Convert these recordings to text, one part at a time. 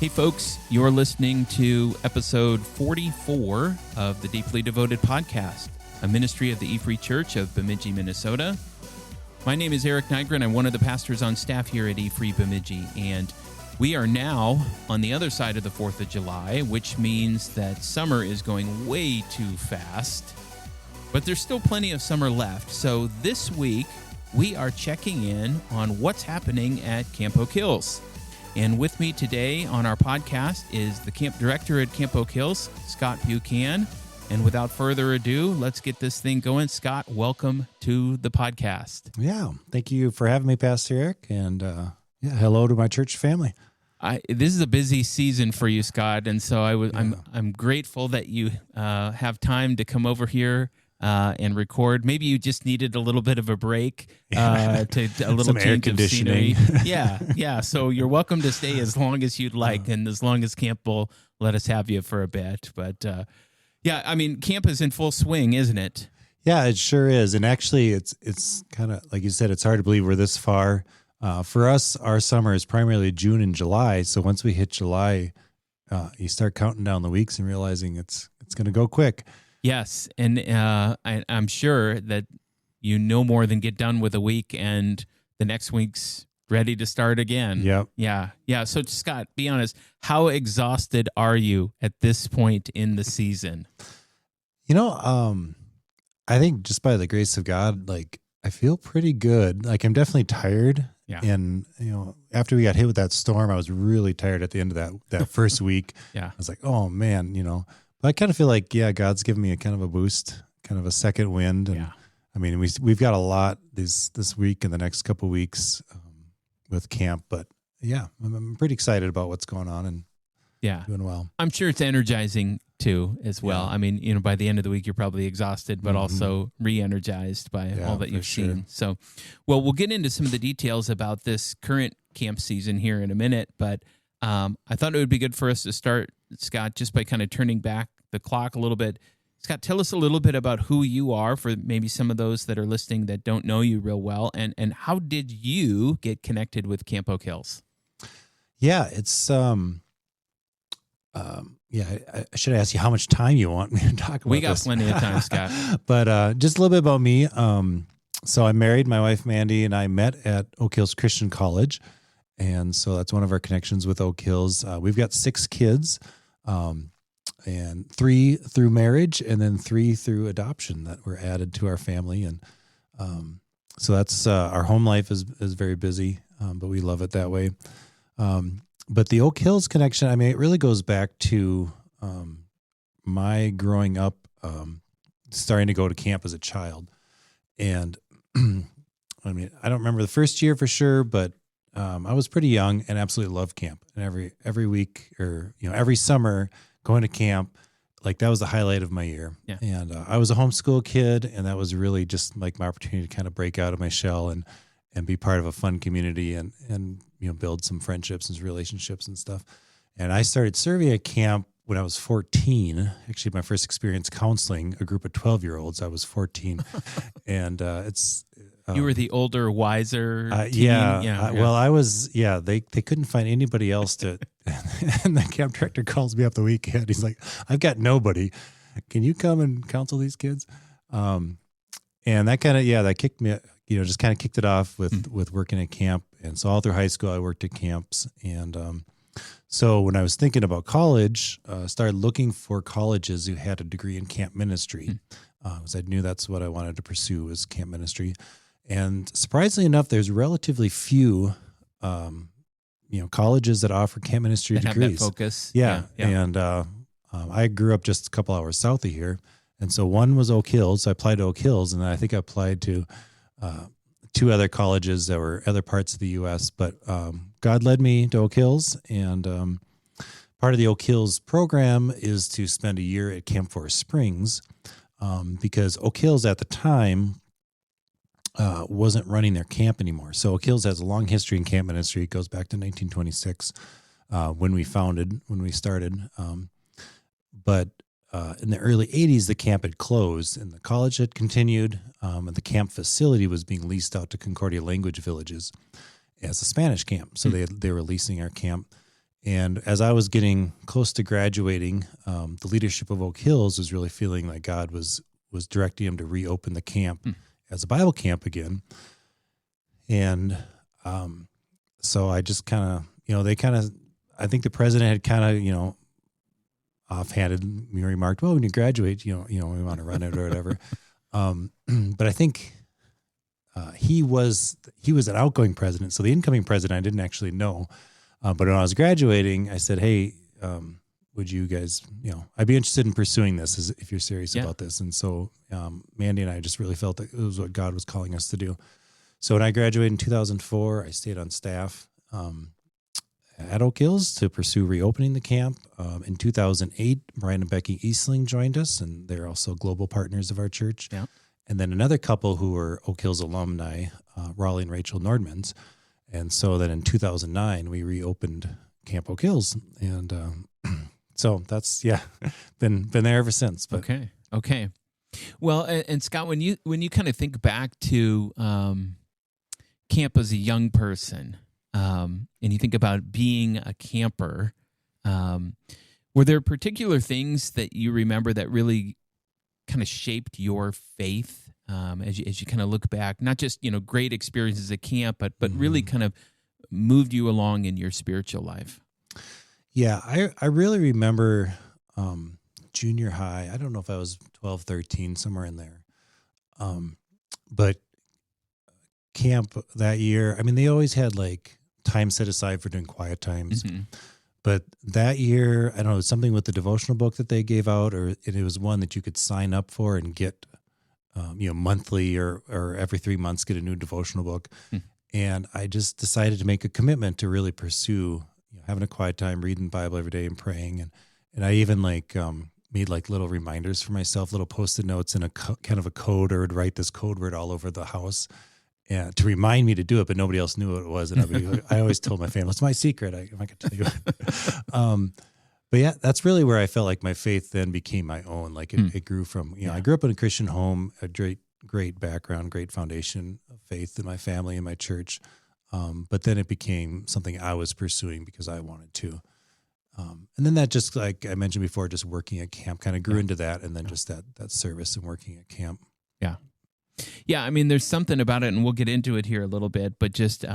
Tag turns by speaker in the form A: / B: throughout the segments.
A: Hey folks, you're listening to episode 44 of the Deeply Devoted Podcast, a ministry of the E-Free Church of Bemidji, Minnesota. My name is Eric Nygren. I'm one of the pastors on staff here at E-Free Bemidji, and we are now on the other side of the 4th of July, which means that summer is going way too fast, but there's still plenty of summer left. So this week, we are checking in on what's happening at Camp Oak Hills. And with me today on our podcast is the camp director at Camp Oak Hills, Scott Buchan. And without further ado, let's get this thing going. Scott, welcome to the podcast.
B: Yeah, thank you for having me, Pastor Eric. And hello to my church family.
A: This is a busy season for you, Scott, and so I'm grateful that you have time to come over here and record. Maybe you just needed a little bit of a break, to a little
B: some air
A: change of
B: conditioning.
A: scenery. Yeah. So you're welcome to stay as long as you'd like, and as long as camp will let us have you for a bit. But camp is in full swing, isn't it?
B: Yeah, it sure is. And actually, it's kind of like you said. It's hard to believe we're this far. For us, our summer is primarily June and July. So once we hit July, you start counting down the weeks and realizing it's going to go quick.
A: Yes, and I'm sure that you no more than get done with a week, and the next week's ready to start again.
B: Yep.
A: Yeah. So, Scott, be honest, how exhausted are you at this point in the season?
B: I think just by the grace of God, I feel pretty good. I'm definitely tired.
A: Yeah.
B: And, after we got hit with that storm, I was really tired at the end of that first week.
A: Yeah.
B: I was like, oh, man, But I kind of feel like, God's given me a kind of a boost, kind of a second wind. And I mean, we've got a lot this week and the next couple of weeks with camp. But I'm pretty excited about what's going on and doing well.
A: I'm sure it's energizing too, as well.
B: Yeah.
A: I mean, by the end of the week, you're probably exhausted, but also re-energized by all that you've seen. So, well, we'll get into some of the details about this current camp season here in a minute. But I thought it would be good for us to start, Scott, just by kind of turning back the clock a little bit. Scott, tell us a little bit about who you are for maybe some of those that are listening that don't know you real well, and how did you get connected with Camp Oak Hills?
B: Yeah, it's I should ask you how much time you want me to talk about.
A: We got plenty of time, Scott.
B: But just a little bit about me. So I'm married. My wife Mandy and I met at Oak Hills Christian College. And so that's one of our connections with Oak Hills. We've got 6 kids, and 3 through marriage, and then 3 through adoption that were added to our family. And so that's our home life is very busy, but we love it that way. But the Oak Hills connection, I mean, it really goes back to my growing up, starting to go to camp as a child. And I mean, I don't remember the first year for sure, but I was pretty young and absolutely loved camp. And every week or, every summer going to camp, that was the highlight of my year.
A: Yeah.
B: And I was a homeschool kid, and that was really just my opportunity to kind of break out of my shell and be part of a fun community and build some friendships and relationships and stuff. And I started serving at camp when I was 14. Actually, my first experience counseling a group of 12-year-olds, I was 14. And it's...
A: you were the older, wiser teen.
B: Well, I was, they couldn't find anybody else to, and the camp director calls me up the weekend. He's like, I've got nobody. Can you come and counsel these kids? And that kind of, that kicked me, just kind of kicked it off with working at camp. And so all through high school, I worked at camps. And so when I was thinking about college, started looking for colleges who had a degree in camp ministry, because I knew that's what I wanted to pursue was camp ministry. And surprisingly enough, there's relatively few, colleges that offer camp ministry
A: that
B: degrees.
A: Have that focus.
B: Yeah. And I grew up just a couple hours south of here, and so one was Oak Hills. I applied to Oak Hills, and I think I applied to 2 other colleges that were other parts of the U.S. But God led me to Oak Hills, and part of the Oak Hills program is to spend a year at Camp Forest Springs, because Oak Hills at the time wasn't running their camp anymore. So Oak Hills has a long history in camp ministry. It goes back to 1926 when we started. But in the early 80s, the camp had closed and the college had continued, and the camp facility was being leased out to Concordia Language Villages as a Spanish camp. So they were leasing our camp. And as I was getting close to graduating, the leadership of Oak Hills was really feeling like God was directing him to reopen the camp as a Bible camp again. And so I just kind of, I think the president had kind of, offhanded remarked, well, when you graduate, we want to run it or whatever. But I think he was an outgoing president. So the incoming president, I didn't actually know. But when I was graduating, I said, hey, would you guys, I'd be interested in pursuing this if you're serious about this. And so Mandy and I just really felt that it was what God was calling us to do. So when I graduated in 2004, I stayed on staff at Oak Hills to pursue reopening the camp. In 2008, Brian and Becky Eastling joined us, and they're also global partners of our church. Yeah. And then another couple who were Oak Hills alumni, Raleigh and Rachel Nordmans. And so then in 2009, we reopened Camp Oak Hills. And so that's, been there ever since. But.
A: Okay. Well, and Scott, when you kind of think back to camp as a young person, and you think about being a camper, were there particular things that you remember that really kind of shaped your faith as you kind of look back? Not just great experiences at camp, but really kind of moved you along in your spiritual life.
B: Yeah, I really remember junior high. I don't know if I was 12, 13, somewhere in there, but camp that year. I mean, they always had like time set aside for doing quiet times. Mm-hmm. But that year, I don't know, something with the devotional book that they gave out, or it was one that you could sign up for and get, monthly or every 3 months, get a new devotional book. And I just decided to make a commitment to really pursue having a quiet time, reading the Bible every day and praying. And I even made like little reminders for myself, little Post-it notes in a kind of a code, or would write this code word all over the house. And to remind me to do it, but nobody else knew what it was. And I always told my family, it's my secret. I can tell you. But yeah, that's really where I felt like my faith then became my own. Like it grew from, I grew up in a Christian home, a great background, great foundation of faith in my family and my church. But then it became something I was pursuing because I wanted to. And then that, just like I mentioned before, just working at camp kind of grew into that. And then just that service and working at camp.
A: Yeah. Yeah, I mean, there's something about it, and we'll get into it here a little bit, but just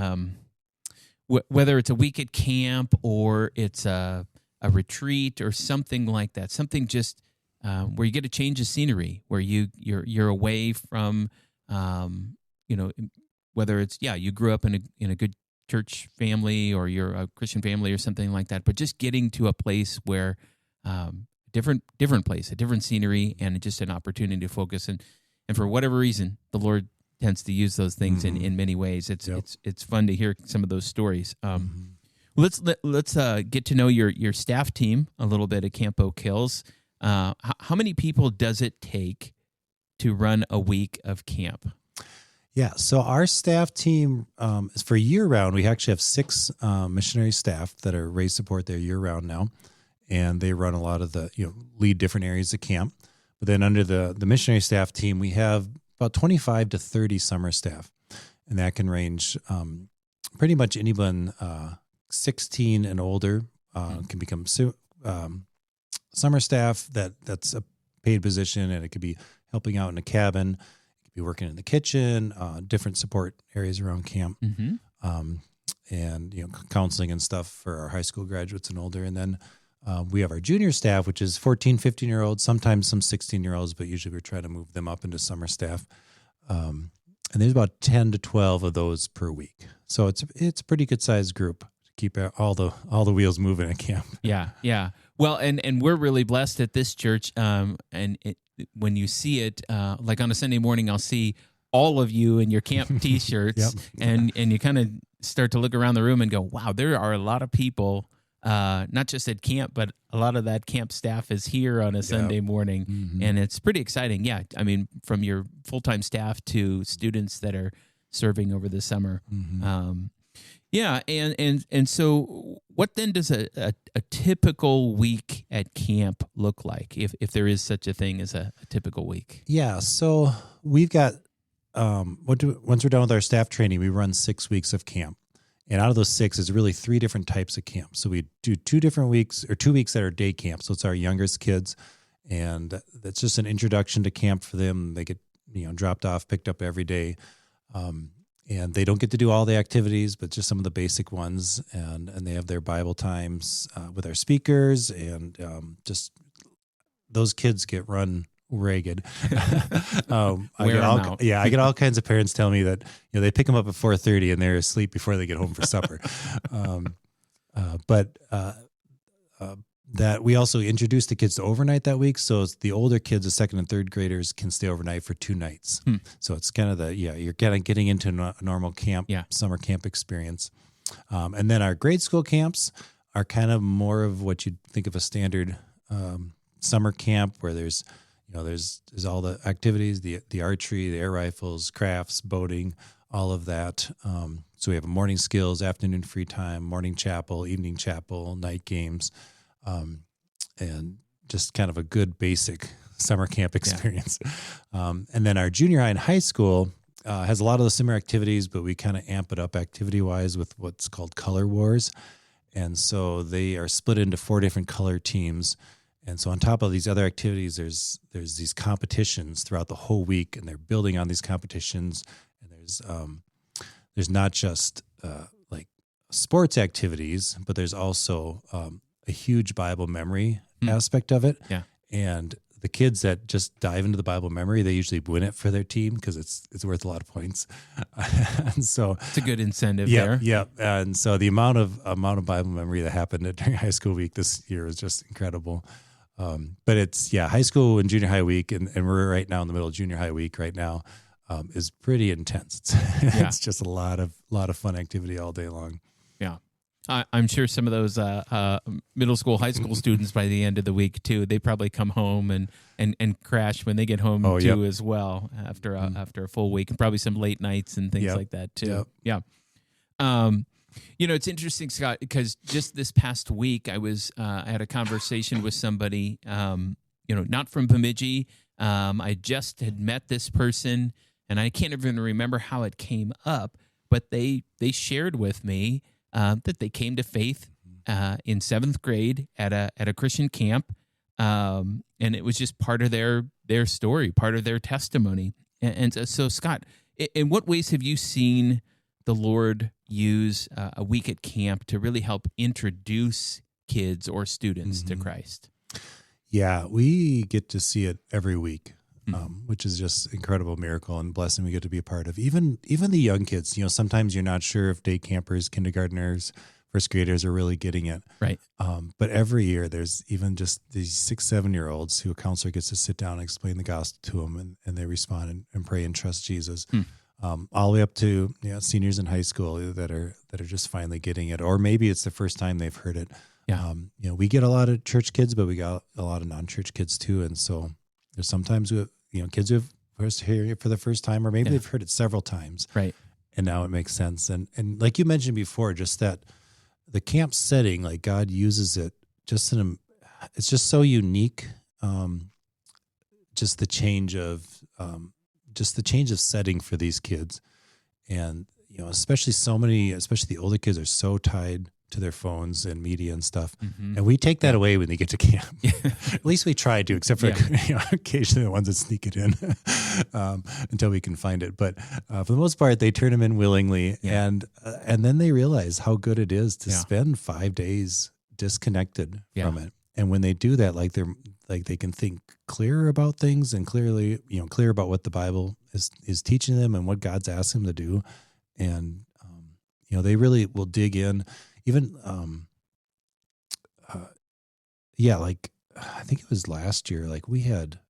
A: whether it's a week at camp or it's a retreat or something like that, something just where you get a change of scenery, where you're away from, whether it's, you grew up in a good church family or you're a Christian family or something like that, but just getting to a place where different place, a different scenery, and just an opportunity to focus. And for whatever reason, the Lord tends to use those things in many ways. It's fun to hear some of those stories. Let's get to know your staff team a little bit at Camp Oak Hills. How many people does it take to run a week of camp?
B: Yeah, so our staff team is for year-round. We actually have 6 missionary staff that are raised support there year-round now, and they run a lot of the, lead different areas of camp. But then under the missionary staff team, we have about 25 to 30 summer staff, and that can range pretty much anyone 16 and older can become summer staff. That's a paid position, and it could be helping out in a cabin, it could be working in the kitchen, different support areas around camp, and counseling and stuff for our high school graduates and older. And then we have our junior staff, which is 14, 15-year-olds, sometimes some 16-year-olds, but usually we're trying to move them up into summer staff. And there's about 10 to 12 of those per week. So it's a pretty good-sized group to keep all the wheels moving at camp.
A: Yeah. Well, and we're really blessed at this church. When you see it, like on a Sunday morning, I'll see all of you in your camp T-shirts, and you kind of start to look around the room and go, wow, there are a lot of people, not just at camp, but a lot of that camp staff is here on a Sunday morning, and it's pretty exciting. Yeah, I mean, from your full-time staff to students that are serving over the summer. And so what then does a typical week at camp look like, if there is such a thing as a typical week?
B: Yeah, so we've got, once we're done with our staff training, we run 6 weeks of camp. And out of those 6, it's really 3 different types of camps. So we do 2 weeks that are day camps. So it's our youngest kids. And that's just an introduction to camp for them. They get, dropped off, picked up every day. And they don't get to do all the activities, but just some of the basic ones. And they have their Bible times with our speakers. And just those kids get run ragged. I get all kinds of parents telling me that they pick them up at 4:30 and they're asleep before they get home for supper. But that we also introduced the kids to overnight that week, so it's the older kids, the 2nd and 3rd graders, can stay overnight for 2 nights. So it's kind of you're kind of getting into a normal camp, summer camp experience. And then our grade school camps are kind of more of what you'd think of a standard summer camp, where there's all the activities, the archery, the air rifles, crafts, boating, all of that. So we have a morning skills, afternoon free time, morning chapel, evening chapel, night games, and just kind of a good basic summer camp experience. And then our junior high and high school has a lot of the similar activities, but we kind of amp it up activity-wise with what's called color wars. And so they are split into 4 different color teams. And so on top of these other activities, there's these competitions throughout the whole week, and they're building on these competitions. And there's not just like sports activities, but there's also a huge Bible memory aspect of it. Yeah. And the kids that just dive into the Bible memory, they usually win it for their team because it's worth a lot of points. And so it's
A: a good incentive there.
B: Yeah. And so the amount of Bible memory that happened during high school week this year was just incredible. But it's high school and junior high week, and we're right now in the middle of junior high week right now, is pretty intense. It's just a lot of fun activity all day long.
A: Yeah. I'm sure some of those middle school, high school students by the end of the week too, they probably come home and crash when they get home as well after a full week, and probably some late nights and things like that too. Yep. Yeah. It's interesting, Scott, because just this past week I had a conversation with somebody, not from Bemidji. I just had met this person, and I can't even remember how it came up, but they shared with me that they came to faith in 7th grade at a Christian camp, and it was just part of their story, part of their testimony. And so, Scott, in what ways have you seen the Lord use a week at camp to really help introduce kids or students to Christ?
B: Yeah, we get to see it every week, which is just incredible miracle and blessing we get to be a part of. Even the young kids, sometimes you're not sure if day campers, kindergartners, first graders are really getting it. Right. But every year there's even just these 6-7-year-olds who a counselor gets to sit down and explain the gospel to them, and they respond and pray and trust Jesus. All the way up to seniors in high school that are just finally getting it, or maybe it's the first time they've heard it. Yeah. We get a lot of church kids, but we got a lot of non-church kids too, and so there's sometimes kids who have first heard it for the first time, or maybe they've heard it several times, right? And now it makes sense. And like you mentioned before, just that the camp setting, like God uses it it's just so unique. Just the change of setting for these kids. And, especially the older kids are so tied to their phones and media and stuff. And we take that away when they get to camp. At least we try to, except for occasionally the ones that sneak it in until we can find it. But for the most part, they turn them in willingly. And then they realize how good it is to spend 5 days disconnected from it. And when they do that, they can think clearer about things and clear about what the Bible is teaching them and what God's asked them to do. And, they really will dig in. Even, I think it was last year, we had,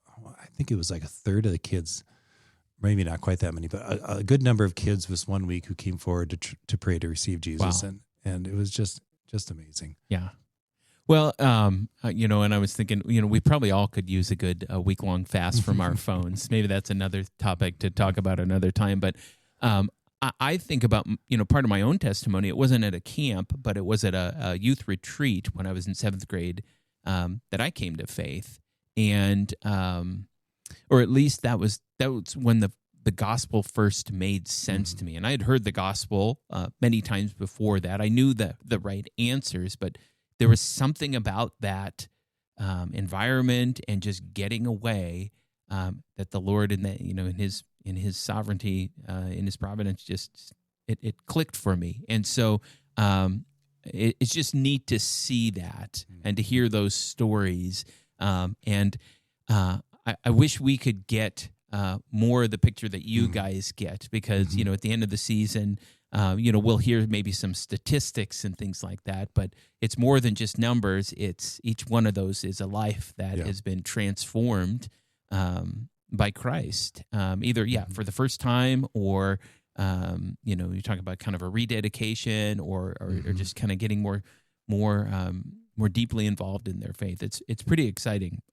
B: I think it was a third of the kids, maybe not quite that many, but a good number of kids this one week who came forward to pray to receive Jesus. Wow. And it was just amazing. Yeah.
A: Well, and I was thinking, we probably all could use a good week-long fast from our phones. Maybe that's another topic to talk about another time. But I think about, part of my own testimony. It wasn't at a camp, but it was at a youth retreat when I was in 7th grade that I came to faith. And, or at least that was when the gospel first made sense to me. And I had heard the gospel many times before that. I knew the right answers, but there was something about that environment and just getting away that the Lord, in His sovereignty, in His providence, just it clicked for me. And so it's just neat to see that and to hear those stories. And I wish we could get more of the picture that you guys get, because at the end of the season, we'll hear maybe some statistics and things like that, but it's more than just numbers. It's each one of those is a life that has been transformed by Christ, either for the first time, or you talk about kind of a rededication, or just kind of getting more deeply involved in their faith. It's pretty exciting.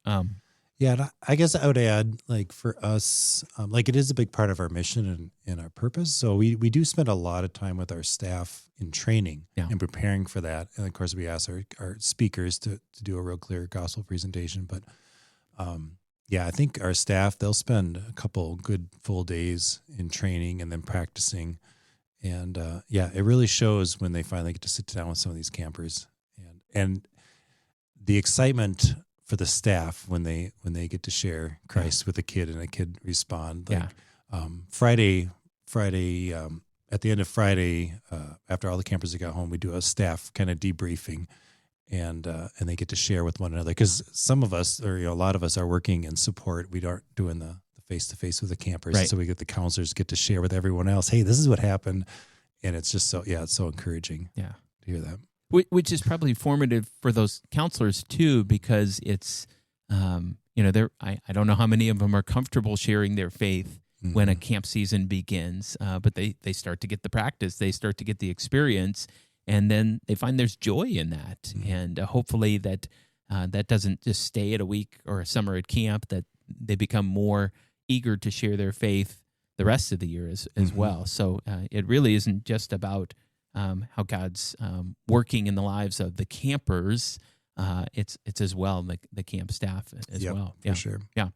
B: Yeah, and I guess I would add, like, for us, it is a big part of our mission and our purpose. So we do spend a lot of time with our staff in training and preparing for that. And of course, we ask our speakers to do a real clear gospel presentation. But I think our staff, they'll spend a couple good full days in training and then practicing. And it really shows when they finally get to sit down with some of these campers, and the excitement for the staff when they get to share Christ with a kid, and a kid respond. Friday at the end of Friday, after all the campers have got home, we do a staff kind of debriefing, and they get to share with one another, because some of us, or a lot of us, are working in support. We aren't doing the face-to-face with the campers,
A: right.
B: So we get the counselors get to share with everyone else, hey, this is what happened. And it's just it's so encouraging to hear that.
A: Which is probably formative for those counselors too, because it's, I don't know how many of them are comfortable sharing their faith when a camp season begins, but they start to get the practice, they start to get the experience, and then they find there's joy in that. And hopefully that doesn't just stay at a week or a summer at camp, that they become more eager to share their faith the rest of the year as well. So it really isn't just about how God's working in the lives of the campers. It's as well the camp staff as well.
B: For sure.
A: Yeah.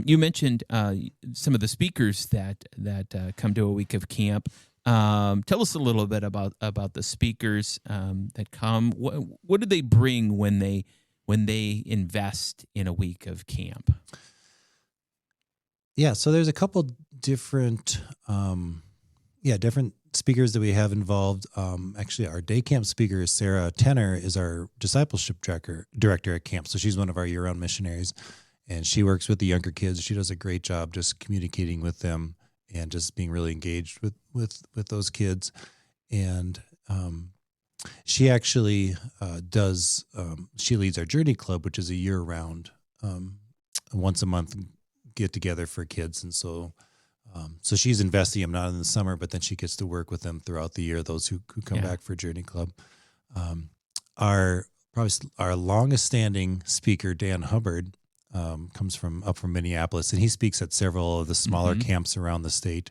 A: You mentioned some of the speakers that come to a week of camp. Tell us a little bit about the speakers that come. What do they bring when they invest in a week of camp? Yeah,
B: so there's a couple different speakers that we have involved. Actually, our day camp speaker, Sarah Tenner, is our discipleship director at camp. So she's one of our year-round missionaries, and she works with the younger kids. She does a great job just communicating with them and just being really engaged with those kids. And she actually she leads our Journey Club, which is a year-round, once a month get together for kids. And so she's investing them not in the summer, but then she gets to work with them throughout the year, those who come back for Journey Club. Our longest standing speaker, Dan Hubbard, comes from Minneapolis, and he speaks at several of the smaller camps around the state.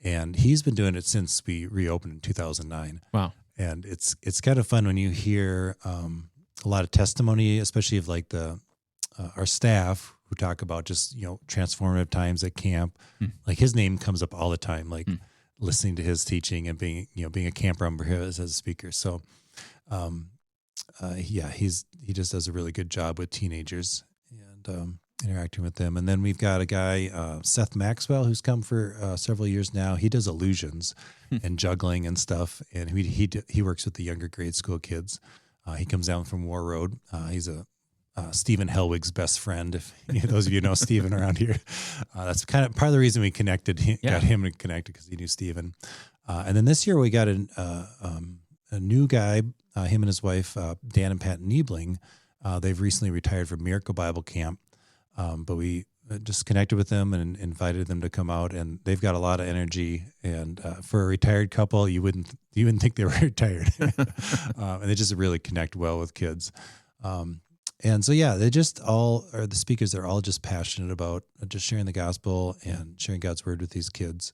B: And he's been doing it since we reopened in 2009.
A: Wow.
B: And it's kind of fun when you hear a lot of testimony, especially of like our staff who talk about just, transformative times at camp. Like his name comes up all the time, like listening to his teaching and being a camp member as a speaker. So, he just does a really good job with teenagers and interacting with them. And then we've got a guy, Seth Maxwell, who's come for several years now. He does illusions and juggling and stuff. And he works with the younger grade school kids. He comes down from War Road. He's Stephen Helwig's best friend. If those of you know Stephen around here, that's kind of part of the reason we connected. Got him connected because he knew Stephen. And then this year we got a new guy. Him and his wife, Dan and Pat Niebling. They've recently retired from Miracle Bible Camp, but we just connected with them and invited them to come out. And they've got a lot of energy. And for a retired couple, you wouldn't think they were retired. And they just really connect well with kids. And so, they just the speakers are all just passionate about just sharing the gospel and sharing God's word with these kids,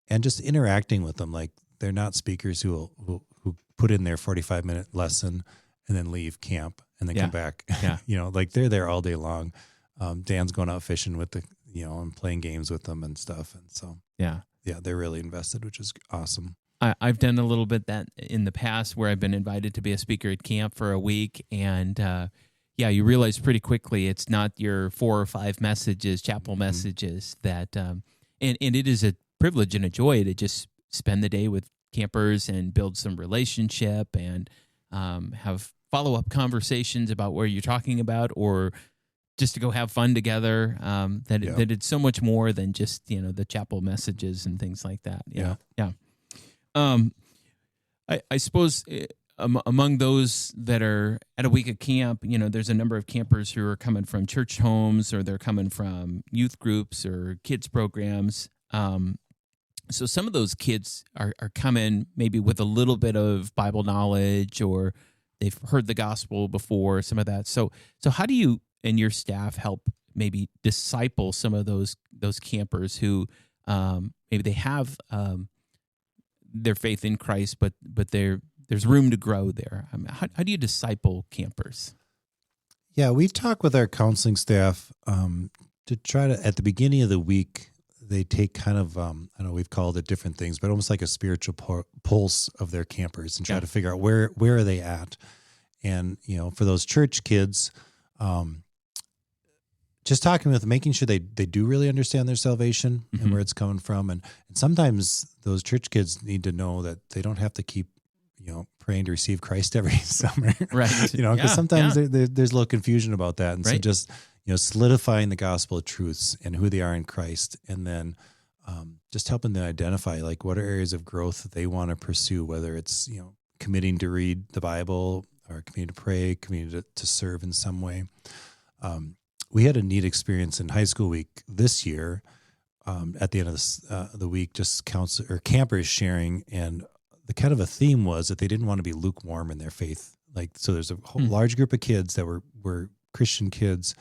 B: and just interacting with them. Like, they're not speakers who put in their 45-minute lesson and then leave camp and then come back. Yeah. Like they're there all day long. Dan's going out fishing with the and playing games with them and stuff. And so,
A: Yeah.
B: they're really invested, which is awesome.
A: I've done a little bit that in the past where I've been invited to be a speaker at camp for a week. And you realize pretty quickly it's not your 4 or 5 messages, chapel messages that, and it is a privilege and a joy to just spend the day with campers and build some relationship and have follow-up conversations about what you're talking about, or just to go have fun together. That it's so much more than just the chapel messages and things like that. Yeah. I suppose among those that are at a week of camp, there's a number of campers who are coming from church homes, or they're coming from youth groups or kids programs. So some of those kids are coming maybe with a little bit of Bible knowledge, or they've heard the gospel before, some of that. So how do you and your staff help maybe disciple some of those campers who maybe they have their faith in Christ, but there's room to grow there? I mean, how do you disciple campers?
B: Yeah, we talk with our counseling staff to try to, at the beginning of the week, they take kind of, I know we've called it different things, but almost like a spiritual pulse of their campers and try to figure out where are they at. And, for those church kids, just talking with them, making sure they do really understand their salvation and where it's coming from. And sometimes those church kids need to know that they don't have to keep, praying to receive Christ every summer.
A: Right.
B: Because sometimes there's a little confusion about that. And so just, solidifying the gospel truths and who they are in Christ. And then just helping them identify, like, what are areas of growth that they want to pursue, whether it's, committing to read the Bible or committing to pray, committing to serve in some way. We had a neat experience in high school week this year. At the end of the week, just campers sharing, and the kind of a theme was that they didn't want to be lukewarm in their faith. Like, so there's a whole large group of kids that were Christian kids,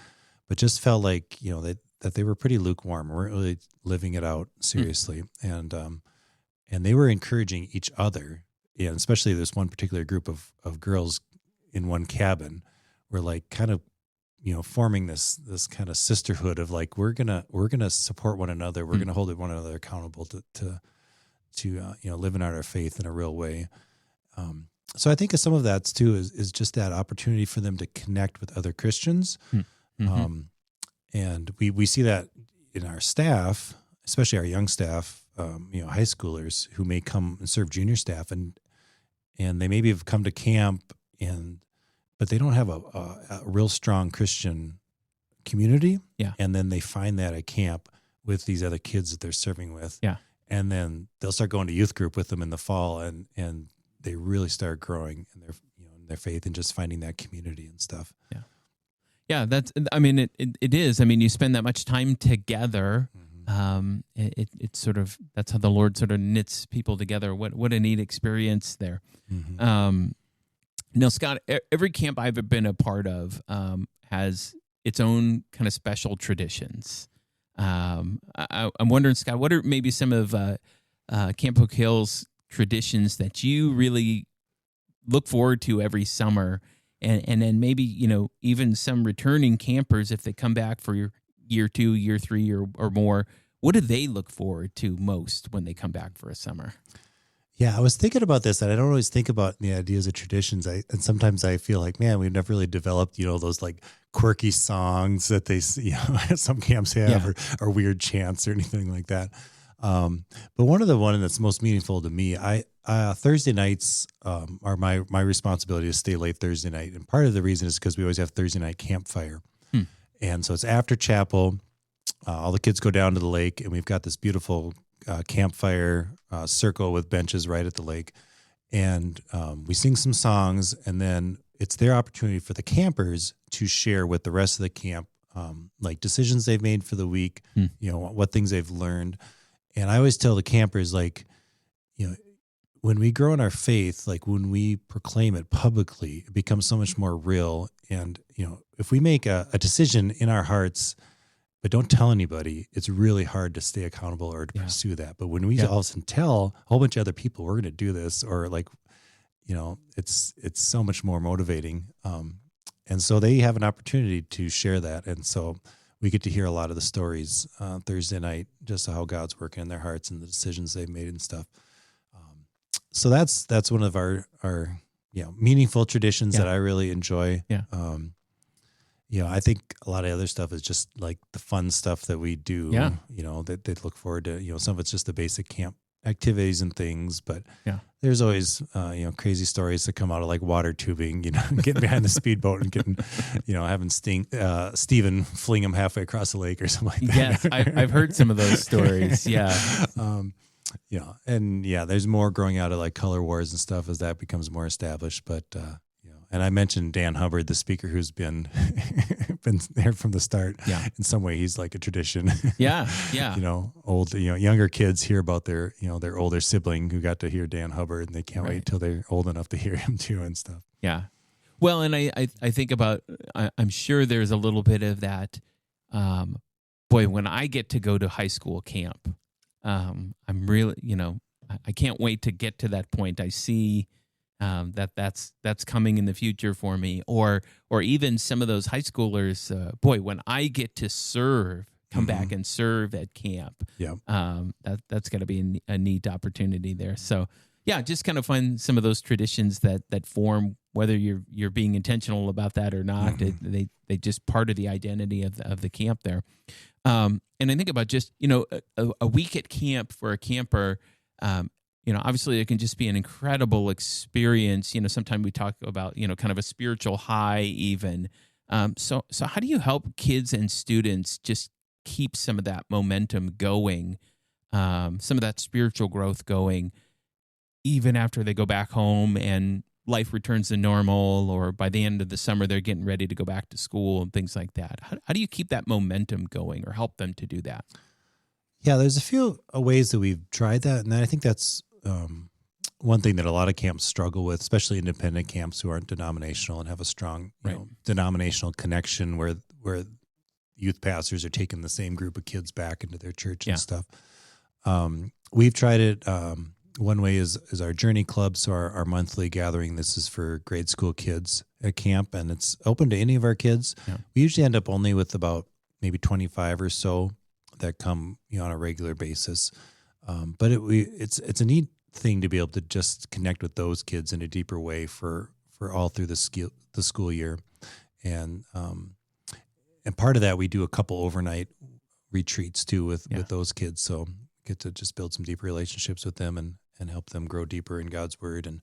B: but just felt like, that they were pretty lukewarm, weren't really living it out seriously. And they were encouraging each other, and especially this one particular group of girls in one cabin were like kind of, forming this kind of sisterhood of like, we're gonna support one another. We're gonna hold one another accountable to living out our faith in a real way. So I think some of that too is just that opportunity for them to connect with other Christians. And we see that in our staff, especially our young staff, high schoolers who may come and serve junior staff, and they maybe have come to camp, but they don't have a real strong Christian community. Yeah. And then they find that at camp with these other kids that they're serving with. Yeah. And then they'll start going to youth group with them in the fall, and they really start growing in their faith and just finding that community and stuff. Yeah.
A: Yeah, it is. I mean, you spend that much time together. It's sort of, that's how the Lord sort of knits people together. What a neat experience there. Now, Scott, every camp I've been a part of has its own kind of special traditions. I'm wondering, Scott, what are maybe some of Camp Oak Hill's traditions that you really look forward to every summer? And then maybe, even some returning campers, if they come back for year 2, year 3 or more, what do they look forward to most when they come back for a summer?
B: Yeah, I was thinking about this, and I don't always think about the ideas of traditions. And sometimes I feel like, man, we've never really developed, those like quirky songs that they, some camps have, or weird chants or anything like that. But one that's most meaningful to me, Thursday nights are my responsibility to stay late Thursday night. And part of the reason is because we always have Thursday night campfire. And so it's after chapel. All the kids go down to the lake, and we've got this beautiful campfire circle with benches right at the lake. And we sing some songs, and then it's their opportunity for the campers to share with the rest of the camp, like decisions they've made for the week, what things they've learned. And I always tell the campers, like, when we grow in our faith, like when we proclaim it publicly, it becomes so much more real. And, if we make a decision in our hearts, but don't tell anybody, it's really hard to stay accountable or to pursue that. But when we all of a sudden tell a whole bunch of other people, we're going to do this, or like, it's so much more motivating. And so they have an opportunity to share that. And so we get to hear a lot of the stories Thursday night, just how God's working in their hearts and the decisions they've made and stuff. So that's one of our meaningful traditions that I really enjoy.
A: Yeah.
B: I think a lot of other stuff is just like the fun stuff that we do.
A: Yeah.
B: That they look forward to. Some of it's just the basic camp activities and things, but
A: there's
B: always crazy stories that come out of like water tubing, getting behind the speedboat and getting, having Stephen fling him halfway across the lake or something like that.
A: Yes, I've heard some of those stories. Yeah.
B: There's more growing out of like color wars and stuff as that becomes more established. But and I mentioned Dan Hubbard, the speaker who's been there from the start.
A: Yeah.
B: In some way, he's like a tradition.
A: Yeah. Yeah.
B: Younger kids hear about their older sibling who got to hear Dan Hubbard, and they can't wait till they're old enough to hear him too and stuff.
A: Yeah. Well, and I think about, I'm sure there's a little bit of that. When I get to go to high school camp, I'm really, I can't wait to get to that point. I see that's coming in the future for me, or even some of those high schoolers. When I get to come back and serve at camp, that's got to be a neat opportunity there. So just kind of find some of those traditions that form, whether you're being intentional about that or not. They just part of the identity of the camp there. And I think about just a week at camp for a camper. Obviously it can just be an incredible experience. Sometimes we talk about, kind of a spiritual high even. So how do you help kids and students just keep some of that momentum going, some of that spiritual growth going, even after they go back home and life returns to normal, or by the end of the summer, they're getting ready to go back to school and things like that? How do you keep that momentum going or help them to do that?
B: Yeah, there's a few ways that we've tried that. And I think that's one thing that a lot of camps struggle with, especially independent camps who aren't denominational and have a strong denominational connection where youth pastors are taking the same group of kids back into their church and stuff. We've tried it. One way is our Journey Club, so our monthly gathering. This is for grade school kids at camp, and it's open to any of our kids. Yeah. We usually end up only with about maybe 25 or so that come on a regular basis. But it's a neat thing to be able to just connect with those kids in a deeper way for all through the school year. And part of that, we do a couple overnight retreats too with those kids. So get to just build some deeper relationships with them and help them grow deeper in God's word. And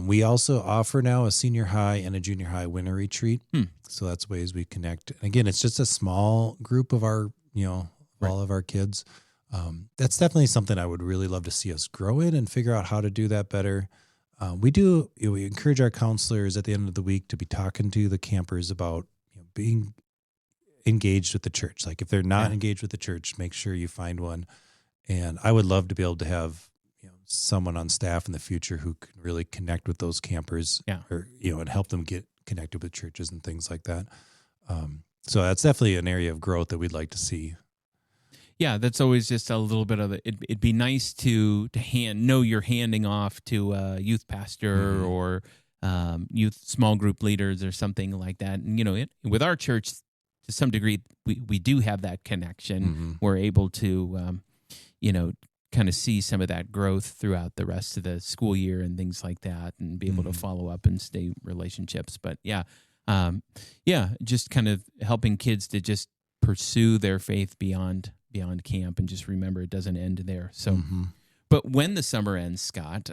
B: we also offer now a senior high and a junior high winter retreat. So that's ways we connect. And again, it's just a small group of our, all of our kids. That's definitely something I would really love to see us grow in and figure out how to do that better. We encourage our counselors at the end of the week to be talking to the campers about being engaged with the church. Like if they're not engaged with the church, make sure you find one. And I would love to be able to have someone on staff in the future who can really connect with those campers, or and help them get connected with churches and things like that. So that's definitely an area of growth that we'd like to see.
A: Yeah, that's always just a little bit of it. It'd be nice to know you're handing off to a youth pastor or youth small group leaders or something like that. And with our church, to some degree, we do have that connection. We're able to, kind of see some of that growth throughout the rest of the school year and things like that, and be able to follow up and stay relationships. But just kind of helping kids to just pursue their faith beyond camp, and just remember it doesn't end there. So, but when the summer ends, Scott,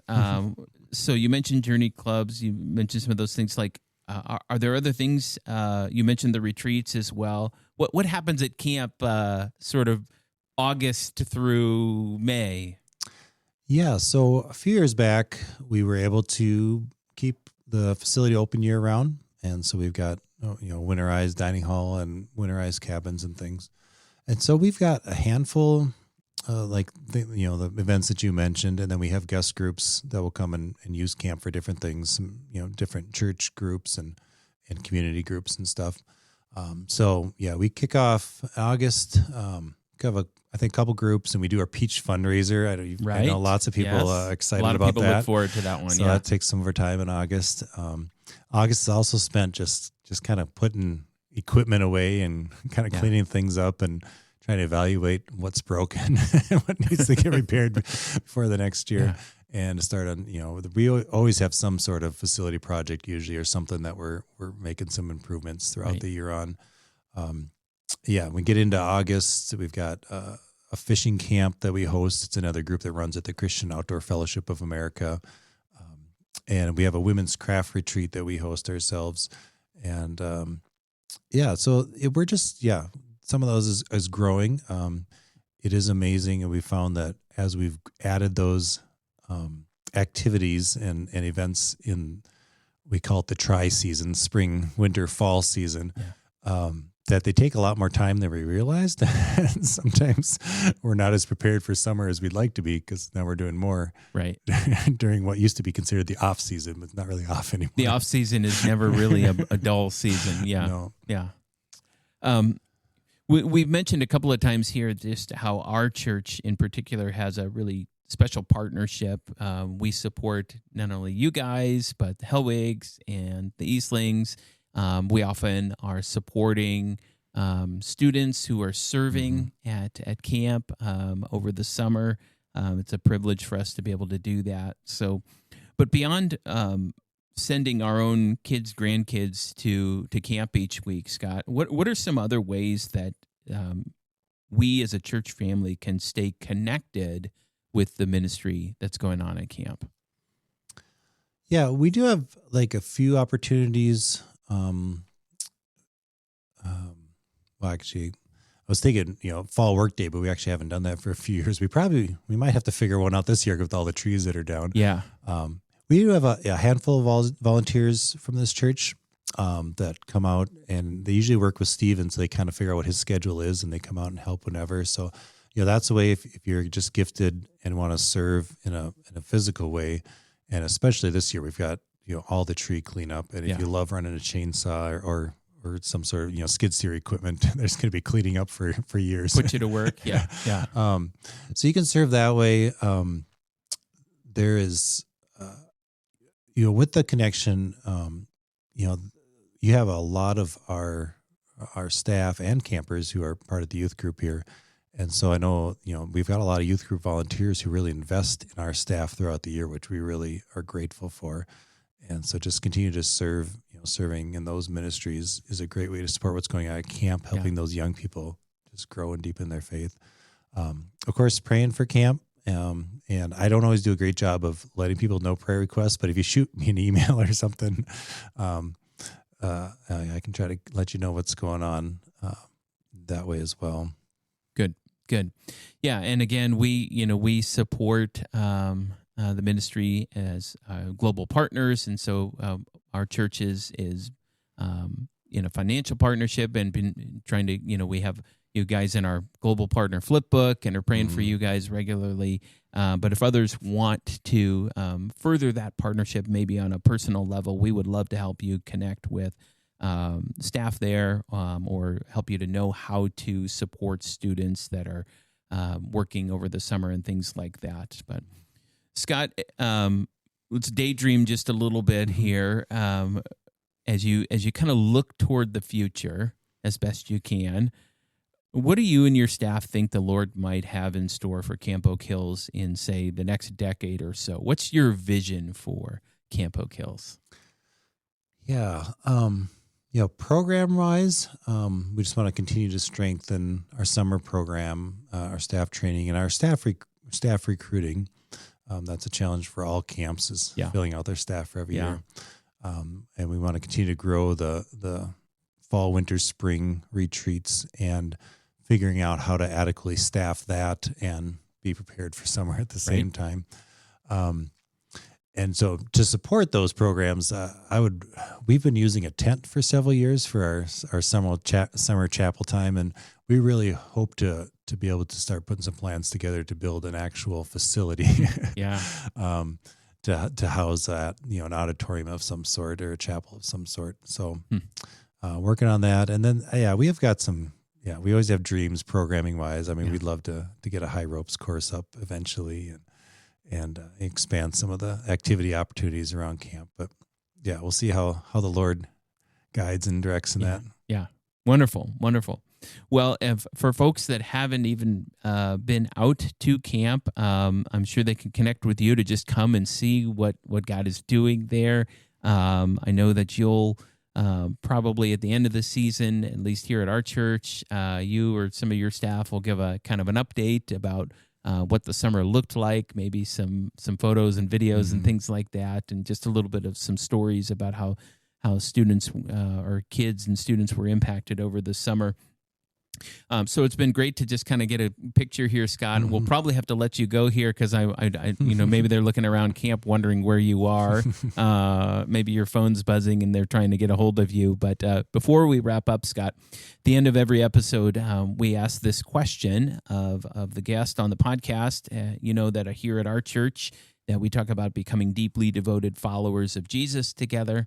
A: so you mentioned Journey Clubs, you mentioned some of those things. Like, are there other things? You mentioned the retreats as well. What happens at camp, sort of August through May?
B: Yeah, so a few years back, we were able to keep the facility open year round, and so we've got winterized dining hall and winterized cabins and things. And so we've got a handful, the events that you mentioned, and then we have guest groups that will come and use camp for different things, some, different church groups and community groups and stuff. We kick off August, have a couple groups, and we do our Peach fundraiser. I know lots of people excited about that. A lot of people
A: look forward to that one.
B: So that takes some of our time in August. August is also spent just kind of putting equipment away and kind of cleaning things up and trying to evaluate what's broken and what needs to get repaired before the next year. And to start on, we always have some sort of facility project usually, or something that we're making some improvements throughout the year on. We get into August. We've got a fishing camp that we host. It's another group that runs at the Christian Outdoor Fellowship of America. And we have a women's craft retreat that we host ourselves. And we're just, some of those is growing. It is amazing. And we found that as we've added those activities and events in, we call it the tri-season, spring, winter, fall season, that they take a lot more time than we realized. And sometimes we're not as prepared for summer as we'd like to be, because now we're doing more during what used to be considered the off season, but it's not really off anymore.
A: The off season is never really a dull season. Yeah.
B: No.
A: Yeah. We've mentioned a couple of times here just how our church in particular has a really special partnership. We support not only you guys, but the Hellwigs and the Eastlings. We often are supporting students who are serving at camp over the summer. It's a privilege for us to be able to do that. So, but beyond sending our own kids, grandkids to camp each week, Scott, what are some other ways that we as a church family can stay connected with the ministry that's going on at camp?
B: Yeah, we do have like a few opportunities. Actually, I was thinking, fall work day, but we actually haven't done that for a few years. We might have to figure one out this year with all the trees that are down.
A: Yeah.
B: We do have a handful of volunteers from this church that come out, and they usually work with Stephen, so they kind of figure out what his schedule is, and they come out and help whenever. So, that's a way if you're just gifted and want to serve in a physical way, and especially this year, we've got all the tree cleanup, and if you love running a chainsaw or some sort of skid steer equipment, there's going to be cleaning up for years.
A: Put you to work, yeah.
B: So you can serve that way. There is, with the connection, you have a lot of our staff and campers who are part of the youth group here. And so I know, we've got a lot of youth group volunteers who really invest in our staff throughout the year, which we really are grateful for. And so just continue to serve, serving in those ministries is a great way to support what's going on at camp, helping those young people just grow and deepen their faith. Of course, praying for camp. And I don't always do a great job of letting people know prayer requests, but if you shoot me an email or something, I can try to let you know what's going on that way as well.
A: Good. Yeah. And again, we support the ministry as global partners. And so our church is in a financial partnership and been trying to, we have you guys in our global partner flip book and are praying for you guys regularly. But if others want to further that partnership, maybe on a personal level, we would love to help you connect with staff there or help you to know how to support students that are working over the summer and things like that. But Scott, let's daydream just a little bit here as you kind of look toward the future as best you can. What do you and your staff think the Lord might have in store for Camp Oak Hills in, say, the next decade or so? What's your vision for Camp Oak Hills?
B: Yeah. Program-wise, we just want to continue to strengthen our summer program, our staff training, and our staff recruiting. That's a challenge for all camps is filling out their staff for every year. And we want to continue to grow the fall, winter, spring retreats and figuring out how to adequately staff that and be prepared for summer at the same time. And so to support those programs, we've been using a tent for several years for our summer chapel time. And we really hope to be able to start putting some plans together to build an actual facility to house that, an auditorium of some sort or a chapel of some sort. So working on that. And then, we have got some, we always have dreams programming wise. I mean, we'd love to get a high ropes course up eventually and expand some of the activity opportunities around camp. But we'll see how the Lord guides and directs in that.
A: Yeah. Wonderful, wonderful. Well, for folks that haven't even been out to camp, I'm sure they can connect with you to just come and see what God is doing there. I know that you'll probably at the end of the season, at least here at our church, you or some of your staff will give a kind of an update about what the summer looked like, maybe some photos and videos and things like that, and just a little bit of some stories about how students or kids and students were impacted over the summer. So it's been great to just kind of get a picture here, Scott. We'll probably have to let you go here because I maybe they're looking around camp wondering where you are. Maybe your phone's buzzing and they're trying to get a hold of you. But before we wrap up, Scott, at the end of every episode, we ask this question of the guest on the podcast. That are here at our church, that we talk about becoming deeply devoted followers of Jesus together.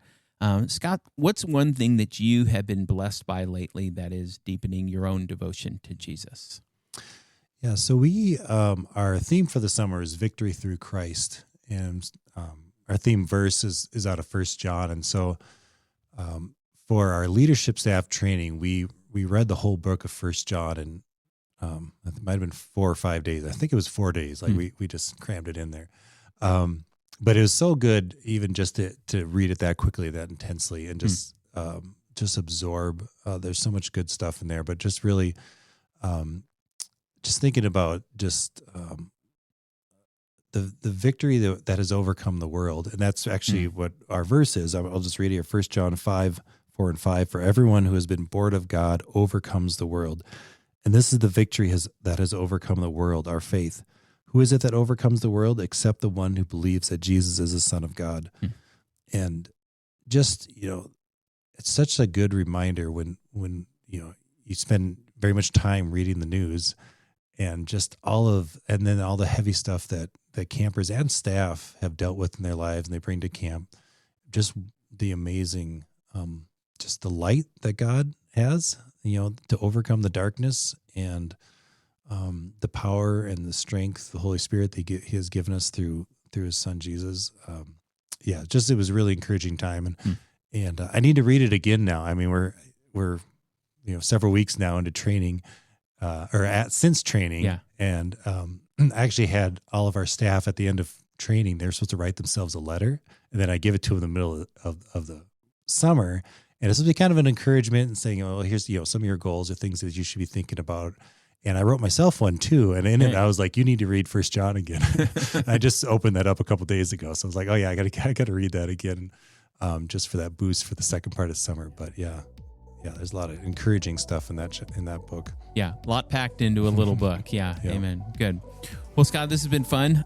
A: Scott, what's one thing that you have been blessed by lately that is deepening your own devotion to Jesus?
B: Yeah, so we our theme for the summer is victory through Christ, and our theme verse is out of 1 John. And so for our leadership staff training, we read the whole book of 1 John, and it might have been 4 or 5 days. I think it was 4 days. Like we just crammed it in there. But it was so good, even just to read it that quickly, that intensely, and just absorb. There's so much good stuff in there, but just really, just thinking about just the victory that has overcome the world, and that's actually what our verse is. I'll just read here: 1 John 5:4-5. For everyone who has been born of God overcomes the world, and this is the victory that has overcome the world, our faith. Who is it that overcomes the world except the one who believes that Jesus is the Son of God? And just, it's such a good reminder when you spend very much time reading the news and just and then all the heavy stuff that campers and staff have dealt with in their lives and they bring to camp, just the amazing, just the light that God has, to overcome the darkness, and the power and the strength, the Holy Spirit that He has given us through His Son Jesus. It was a really encouraging time, and I need to read it again now. I mean, we're several weeks now into training, since training, and I actually had all of our staff at the end of training. They're supposed to write themselves a letter, and then I give it to them in the middle of the summer, and it's supposed to be kind of an encouragement and saying, "Oh, here's some of your goals or things that you should be thinking about." And I wrote myself one too. And in it, I was like, you need to read 1 John again. I just opened that up a couple days ago. So I was like, oh yeah, I got to read that again, just for that boost for the second part of summer. But yeah, there's a lot of encouraging stuff in that book.
A: Yeah, a lot packed into a little book. Yeah, amen. Good. Well, Scott, this has been fun.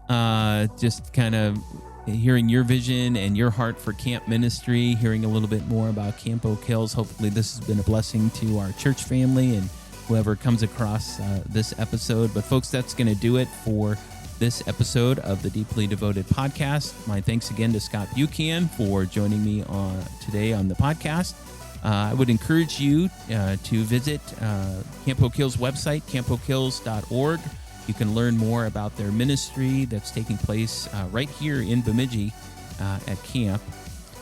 A: Just kind of hearing your vision and your heart for camp ministry, hearing a little bit more about Camp Oak Hills. Hopefully this has been a blessing to our church family and whoever comes across this episode. But folks, that's going to do it for this episode of the Deeply Devoted podcast. My thanks again to Scott Buchan for joining me today on the podcast. I would encourage you to visit Camp Oak Hills website, campoakhills.org. You can learn more about their ministry that's taking place right here in Bemidji at camp.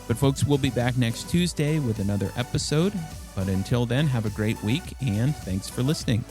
A: But folks, we'll be back next Tuesday with another episode. But until then, have a great week, and thanks for listening.